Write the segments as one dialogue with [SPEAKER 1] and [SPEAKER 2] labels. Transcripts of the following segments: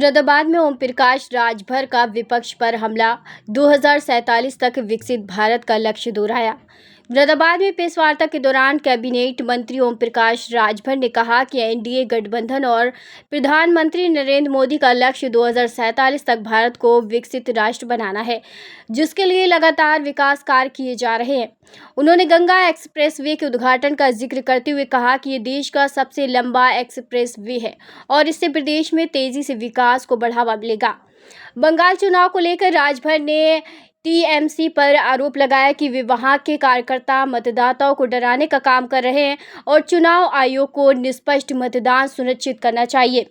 [SPEAKER 1] मुरादाबाद में ओम प्रकाश राजभर का विपक्ष पर हमला, 2047 तक विकसित भारत का लक्ष्य दोहराया। मुरादाबाद में प्रेस वार्ता के दौरान कैबिनेट मंत्री ओम प्रकाश राजभर ने कहा कि एनडीए गठबंधन और प्रधानमंत्री नरेंद्र मोदी का लक्ष्य 2047 तक भारत को विकसित राष्ट्र बनाना है, जिसके लिए लगातार विकास कार्य किए जा रहे हैं। उन्होंने गंगा एक्सप्रेसवे के उद्घाटन का जिक्र करते हुए कहा कि ये देश का सबसे लंबा एक्सप्रेसवे है और इससे प्रदेश में तेजी से विकास को बढ़ावा मिलेगा। बंगाल चुनाव को लेकर राजभर ने टीएमसी पर आरोप लगाया कि वे वहां के कार्यकर्ता मतदाताओं को डराने का काम कर रहे हैं और चुनाव आयोग को निष्पक्ष मतदान सुनिश्चित करना चाहिए।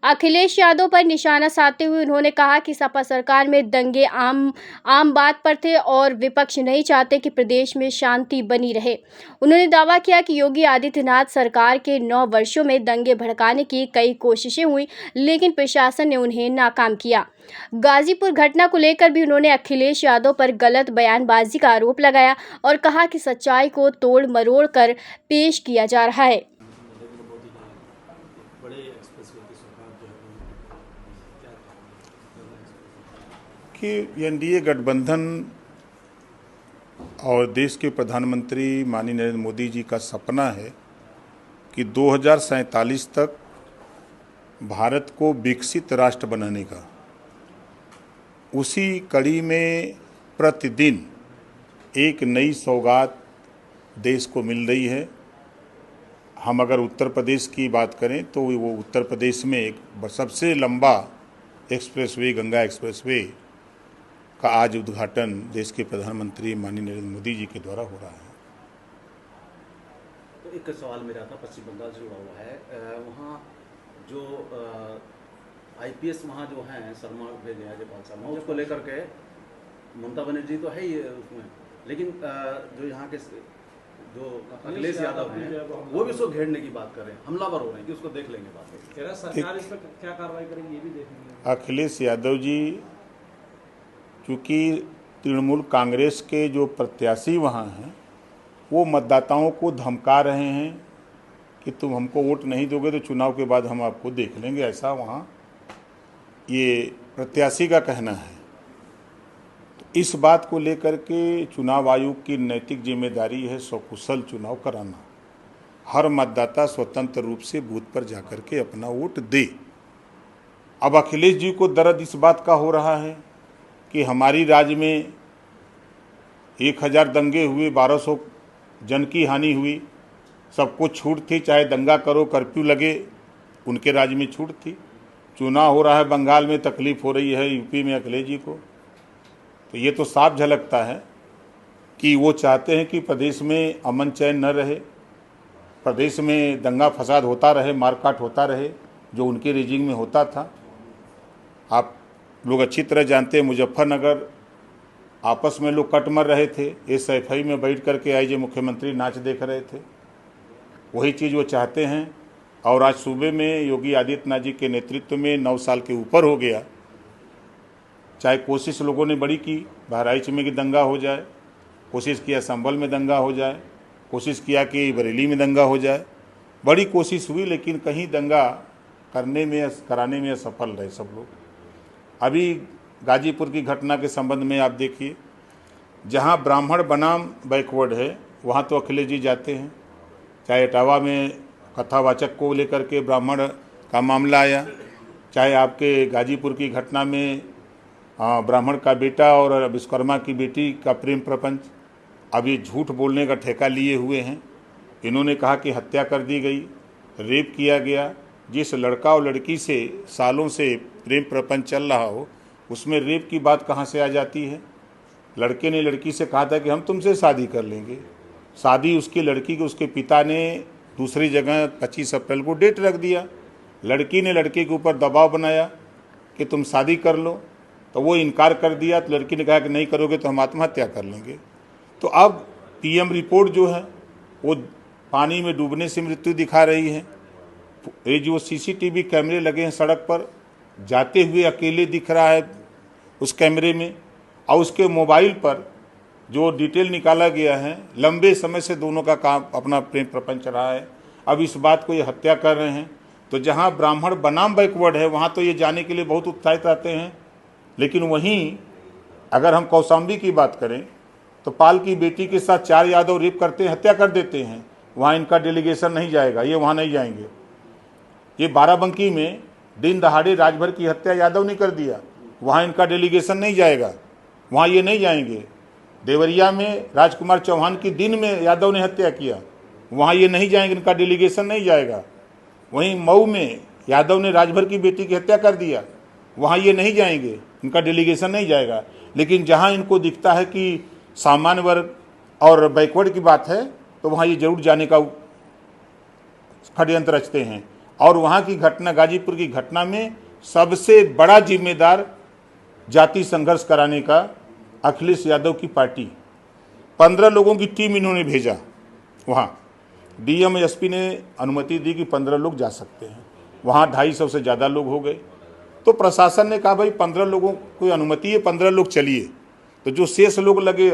[SPEAKER 1] अखिलेश यादव पर निशाना साधते हुए उन्होंने कहा कि सपा सरकार में दंगे आम बात पर थे और विपक्ष नहीं चाहते कि प्रदेश में शांति बनी रहे। उन्होंने दावा किया कि योगी आदित्यनाथ सरकार के 9 वर्षों में दंगे भड़काने की कई कोशिशें हुई, लेकिन प्रशासन ने उन्हें नाकाम किया। गाजीपुर घटना को लेकर भी उन्होंने अखिलेश यादव पर गलत बयानबाजी का आरोप लगाया और कहा कि सच्चाई को तोड़ मरोड़ कर पेश किया जा रहा है।
[SPEAKER 2] कि एनडीए गठबंधन और देश के प्रधानमंत्री माननीय नरेंद्र मोदी जी का सपना है कि 2047 तक भारत को विकसित राष्ट्र बनाने का। उसी कड़ी में प्रतिदिन एक नई सौगात देश को मिल रही है। हम अगर उत्तर प्रदेश की बात करें तो वो उत्तर प्रदेश में एक सबसे लंबा एक्सप्रेसवे गंगा एक्सप्रेसवे का आज उद्घाटन देश के प्रधानमंत्री माननीय नरेंद्र मोदी जी के द्वारा हो रहा है।
[SPEAKER 3] तो एक सवाल मेरा था, पश्चिम बंगाल से जुड़ा हुआ है। वहाँ जो आईपीएस वहाँ जो हैं शर्मा भेजे राज्यपाल शर्मा, उसको लेकर के ममता बनर्जी तो है ही उसमें, लेकिन जो यहाँ के जो अखिलेश यादव हैं वो भी उसको घेरने की बात कर रहे हैं, हमलावर हो रहे हैं कि उसको देख लेंगे बात।
[SPEAKER 4] सरकार इस पर क्या कार्रवाई करेगी ये भी देखेंगे।
[SPEAKER 2] अखिलेश यादव जी चूँकि तृणमूल कांग्रेस के जो प्रत्याशी वहाँ हैं वो मतदाताओं को धमका रहे हैं कि तुम हमको वोट नहीं दोगे तो चुनाव के बाद हम आपको देख लेंगे, ऐसा वहाँ ये प्रत्याशी का कहना है। तो इस बात को लेकर के चुनाव आयोग की नैतिक जिम्मेदारी है सकुशल चुनाव कराना। हर मतदाता स्वतंत्र रूप से बूथ पर जाकर के अपना वोट दे। अब अखिलेश जी को दर्द इस बात का हो रहा है कि हमारी राज्य में 1000 दंगे हुए, 1200 जन की हानि हुई, सब कुछ छूट थी, चाहे दंगा करो कर्फ्यू लगे उनके राज्य में छूट थी। चुनाव हो रहा है बंगाल में, तकलीफ हो रही है यूपी में अखिलेश जी को। तो ये तो साफ झलकता है कि वो चाहते हैं कि प्रदेश में अमन चैन न रहे, प्रदेश में दंगा फसाद होता रहे, मारकाट होता रहे, जो उनके रेजिंग में होता था। आप लोग अच्छी तरह जानते हैं मुजफ्फरनगर आपस में लोग कट मर रहे थे, एसएफआई में बैठ करके आईजे मुख्यमंत्री नाच देख रहे थे। वही चीज़ वो चाहते हैं। और आज सूबे में योगी आदित्यनाथ जी के नेतृत्व में 9 साल के ऊपर हो गया। चाहे कोशिश लोगों ने बड़ी की बहराइच में कि दंगा हो जाए, कोशिश किया संभल में दंगा हो जाए, कोशिश किया कि बरेली में दंगा हो जाए, बड़ी कोशिश हुई, लेकिन कहीं दंगा कराने में असफल रहे सब लोग। अभी गाजीपुर की घटना के संबंध में आप देखिए, जहां ब्राह्मण बनाम बैकवर्ड है वहां तो अखिलेश जी जाते हैं। चाहे इटावा में कथावाचक को लेकर के ब्राह्मण का मामला आया, चाहे आपके गाजीपुर की घटना में ब्राह्मण का बेटा और विश्वकर्मा की बेटी का प्रेम प्रपंच। अब ये झूठ बोलने का ठेका लिए हुए हैं। इन्होंने कहा कि हत्या कर दी गई, रेप किया गया। जिस लड़का और लड़की से सालों से प्रेम प्रपंच चल रहा हो उसमें रेप की बात कहाँ से आ जाती है। लड़के ने लड़की से कहा था कि हम तुमसे शादी कर लेंगे। शादी उसकी लड़की के उसके पिता ने दूसरी जगह 25 अप्रैल को डेट रख दिया। लड़की ने लड़के के ऊपर दबाव बनाया कि तुम शादी कर लो, तो वो इनकार कर दिया। तो लड़की ने कहा कि नहीं करोगे तो हम आत्महत्या कर लेंगे। तो अब पीएम रिपोर्ट जो है वो पानी में डूबने से मृत्यु दिखा रही है। ये जो सीसीटीवी कैमरे लगे हैं सड़क पर, जाते हुए अकेले दिख रहा है उस कैमरे में, और उसके मोबाइल पर जो डिटेल निकाला गया है, लंबे समय से दोनों का काम अपना प्रेम प्रपंच रहा है। अब इस बात को ये हत्या कर रहे हैं। तो जहाँ ब्राह्मण बनाम बैकवर्ड है वहाँ तो ये जाने के लिए बहुत उत्साहित रहते हैं। लेकिन वहीं अगर हम कौशाम्बी की बात करें तो पाल की बेटी के साथ 4 यादव रेप करते हैं, हत्या कर देते हैं, वहाँ इनका डेलीगेशन नहीं जाएगा, ये वहाँ नहीं जाएंगे। ये बाराबंकी में दिन दहाड़े राजभर की हत्या यादव ने कर दिया, वहाँ इनका डेलीगेशन नहीं जाएगा, वहाँ ये नहीं जाएंगे। देवरिया में राजकुमार चौहान की दिन में यादव ने हत्या किया, वहाँ ये नहीं जाएंगे, इनका डेलीगेशन नहीं जाएगा। वहीं मऊ में यादव ने राजभर की बेटी की हत्या कर दिया, वहाँ ये नहीं जाएंगे, इनका डेलीगेशन नहीं जाएगा। लेकिन जहाँ इनको दिखता है कि सामान्य वर्ग और बैकवर्ड की बात है तो वहाँ ये जरूर जाने का षड्यंत्र रचते हैं। और वहाँ की घटना, गाजीपुर की घटना में सबसे बड़ा जिम्मेदार जाति संघर्ष कराने का अखिलेश यादव की पार्टी। 15 लोगों की टीम इन्होंने भेजा वहाँ। डीएम एसपी ने अनुमति दी कि 15 लोग जा सकते हैं, वहाँ 250 से ज़्यादा लोग हो गए। तो प्रशासन ने कहा भाई 15 लोगों को अनुमति है, 15 लोग चलिए। तो जो शेष लोग लगे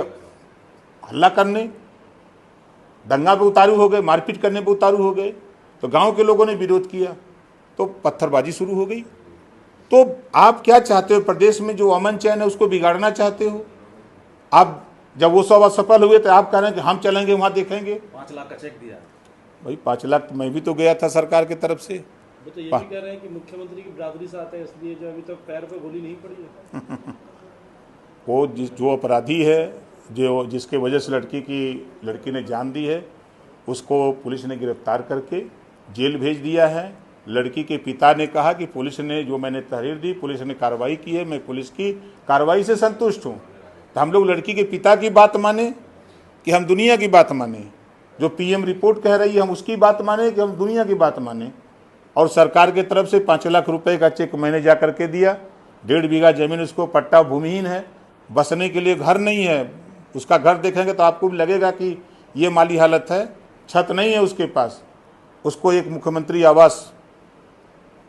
[SPEAKER 2] हल्ला करने, दंगा पे उतारू हो गए, मारपीट करने पे उतारू हो गए। तो गांव के लोगों ने विरोध किया तो पत्थरबाजी शुरू हो गई। तो आप क्या चाहते हो? प्रदेश में जो अमन चैन है उसको बिगाड़ना चाहते हो आप। जब वो सब असफल हुए तो आप कह रहे हैं कि हम चलेंगे वहाँ देखेंगे।
[SPEAKER 3] 5 लाख का चेक दिया
[SPEAKER 2] भाई 5 लाख मैं भी तो गया था सरकार की तरफ से।
[SPEAKER 4] वो तो ये भी कह रहे हैं कि मुख्यमंत्री की बराबरी से आते हैं, इसलिए जो अभी तक पैर पे गोली नहीं पड़ी है।
[SPEAKER 2] वो जो अपराधी है, जो जिसके वजह से लड़की ने जान दी है, उसको पुलिस ने गिरफ्तार करके जेल भेज दिया है। लड़की के पिता ने कहा कि पुलिस ने जो मैंने तहरीर दी, पुलिस ने कार्रवाई की है, मैं पुलिस की कार्रवाई से संतुष्ट हूँ। तो हम लोग लड़की के पिता की बात माने कि हम दुनिया की बात माने? जो पीएम रिपोर्ट कह रही है हम उसकी बात माने कि हम दुनिया की बात माने? और सरकार की तरफ से 5 लाख रुपए का चेक मैंने जा करके दिया। 1.5 बीघा जमीन उसको पट्टा भूमिहीन है, बसने के लिए घर नहीं है। उसका घर देखेंगे तो आपको भी लगेगा कि ये माली हालत है, छत नहीं है उसके पास। उसको एक मुख्यमंत्री आवास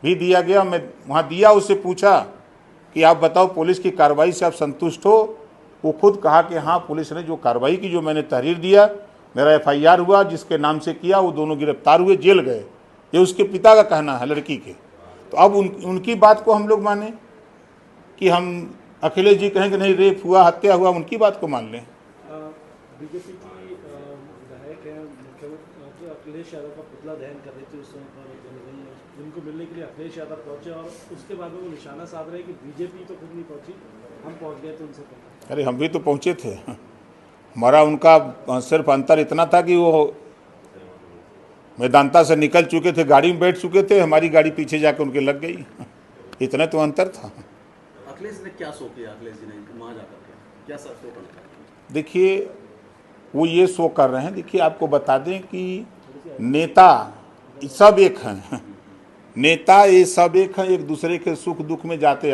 [SPEAKER 2] भी दिया गया। मैं वहाँ दिया, उससे पूछा कि आप बताओ पुलिस की कार्रवाई से आप संतुष्ट हो? वो खुद कहा कि हाँ, पुलिस ने जो कार्रवाई की, जो मैंने तहरीर दिया, मेरा FIR हुआ, जिसके नाम से किया वो दोनों गिरफ्तार हुए, जेल गए। ये उसके पिता का कहना है लड़की के। तो अब उनकी बात को हम लोग माने कि हम अखिलेश जी कहेंगे नहीं रेप हुआ, हत्या हुआ, उनकी बात को मान लें?
[SPEAKER 4] बीजेपी की विधायक है मुख्यमंत्री अखिलेश यादव का पुतला दहन कर रही थी उस समय पर, जिनको मिलने के लिए अखिलेश यादव पहुंचे और उसके बाद में वो निशाना साध रहे कि बीजेपी तो खुद नहीं पहुंची, हम पहुंच गए थे उनसे पहले।
[SPEAKER 2] अरे हम भी तो पहुँचे थे। हमारा उनका सिर्फ अंतर इतना था कि वो मैदानता से निकल चुके थे, गाड़ी में बैठ चुके थे, हमारी गाड़ी पीछे जाकर उनके लग गई। इतना तो अंतर था।
[SPEAKER 3] अखिलेश ने क्या शो किया? अखिलेश जी ने वहाँ जाकर के क्या शो करना? देखिए
[SPEAKER 2] वो ये शो कर रहे हैं। देखिए आपको बता दें कि नेता सब एक हैं, नेता ये सब एक हैं, एक दूसरे के सुख दुख में जाते